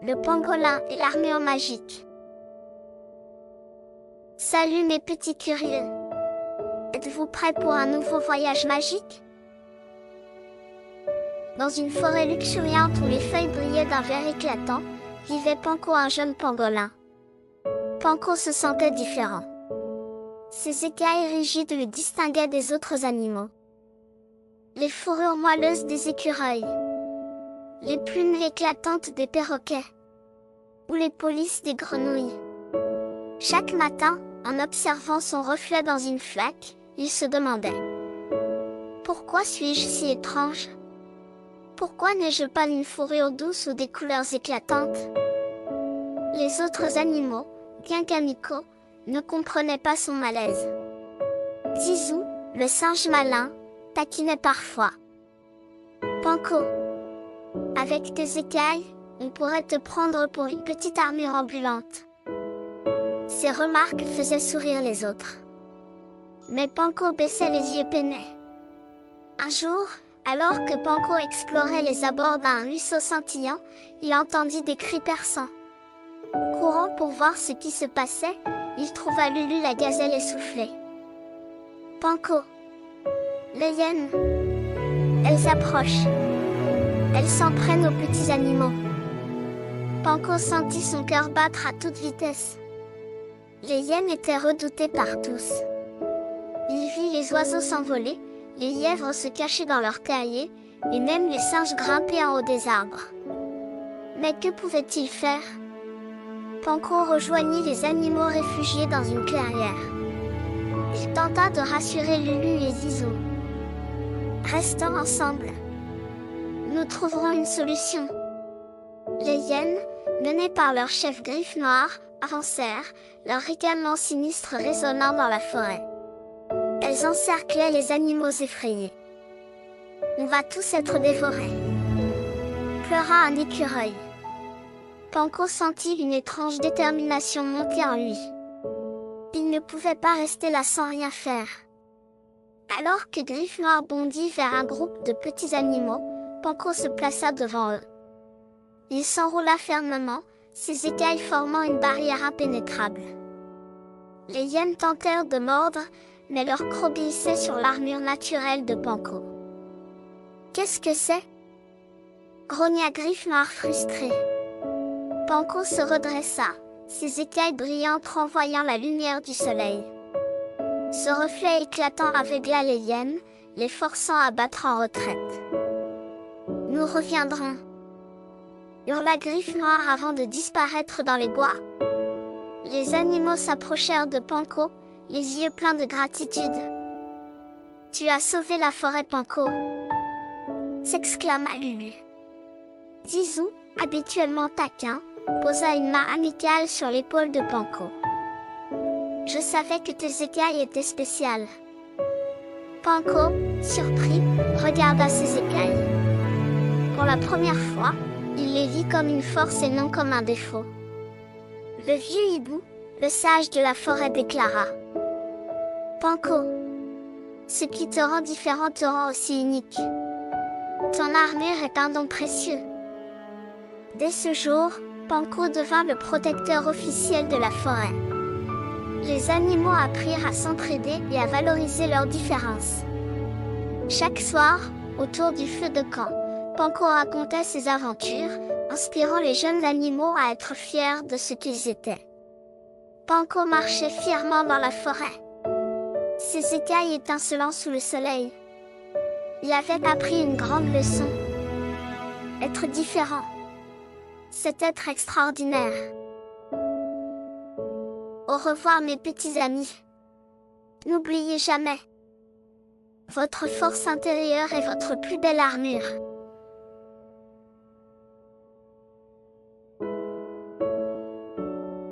Le pangolin et l'armure magique. Salut mes petits curieux. Êtes-vous prêts pour un nouveau voyage magique? Dans une forêt luxuriante où les feuilles brillaient d'un vert éclatant, vivait Panko, un jeune pangolin. Panko se sentait différent. Ses écailles rigides le distinguaient des autres animaux. Les fourrures moelleuses des écureuils, les plumes éclatantes des perroquets, ou les polices des grenouilles. Chaque matin, en observant son reflet dans une flaque, il se demandait: pourquoi suis-je si étrange? Pourquoi n'ai-je pas une fourrure douce ou des couleurs éclatantes? Les autres animaux, bien qu'amicaux, ne comprenaient pas son malaise. Zizou, le singe malin, taquinait parfois. Panko, avec tes écailles, on pourrait te prendre pour une petite armure ambulante. Ces remarques faisaient sourire les autres. Mais Panko baissait les yeux peinés. Un jour, alors que Panko explorait les abords d'un ruisseau scintillant, il entendit des cris perçants. Courant pour voir ce qui se passait, il trouva Lulu, la gazelle essoufflée. Panko, les hyènes, elles approchent. Elles s'en prennent aux petits animaux. Panko sentit son cœur battre à toute vitesse. Les hyènes étaient redoutées par tous. Il vit les oiseaux s'envoler, les lièvres se cacher dans leurs terriers, et même les singes grimper en haut des arbres. Mais que pouvait-il faire? Panko rejoignit les animaux réfugiés dans une clairière. Il tenta de rassurer Lulu et Zizou. Restons ensemble. Nous trouverons une solution. Les hyènes, menées par leur chef Griffe Noire, avancèrent, leur ricanement sinistre résonnant dans la forêt. Elles encerclaient les animaux effrayés. On va tous être dévorés, pleura un écureuil. Panko sentit une étrange détermination monter en lui. Il ne pouvait pas rester là sans rien faire. Alors que Griffe Noire bondit vers un groupe de petits animaux, Panko se plaça devant eux. Il s'enroula fermement, ses écailles formant une barrière impénétrable. Les hyènes tentèrent de mordre, mais leurs crocs glissaient sur l'armure naturelle de Panko. Qu'est-ce que c'est? Grogna Griffe Noire frustré. Panko se redressa, ses écailles brillantes renvoyant la lumière du soleil. Ce reflet éclatant aveugla les hyènes, les forçant à battre en retraite. Nous reviendrons, hurla Griffe Noire avant de disparaître dans les bois. Les animaux s'approchèrent de Panko, les yeux pleins de gratitude. Tu as sauvé la forêt, Panko, s'exclama Lulu. Zizou, habituellement taquin, posa une main amicale sur l'épaule de Panko. Je savais que tes écailles étaient spéciales. Panko, surpris, regarda ses écailles. Pour la première fois, il les vit comme une force et non comme un défaut. Le vieux hibou, le sage de la forêt, déclara: Panko, ce qui te rend différent te rend aussi unique. Ton armure est un don précieux. Dès ce jour, Panko devint le protecteur officiel de la forêt. Les animaux apprirent à s'entraider et à valoriser leurs différences. Chaque soir, autour du feu de camp, Panko racontait ses aventures, inspirant les jeunes animaux à être fiers de ce qu'ils étaient. Panko marchait fièrement dans la forêt, ses écailles étincelant sous le soleil. Il avait appris une grande leçon. Être différent, c'est être extraordinaire. Au revoir mes petits amis. N'oubliez jamais, votre force intérieure est votre plus belle armure.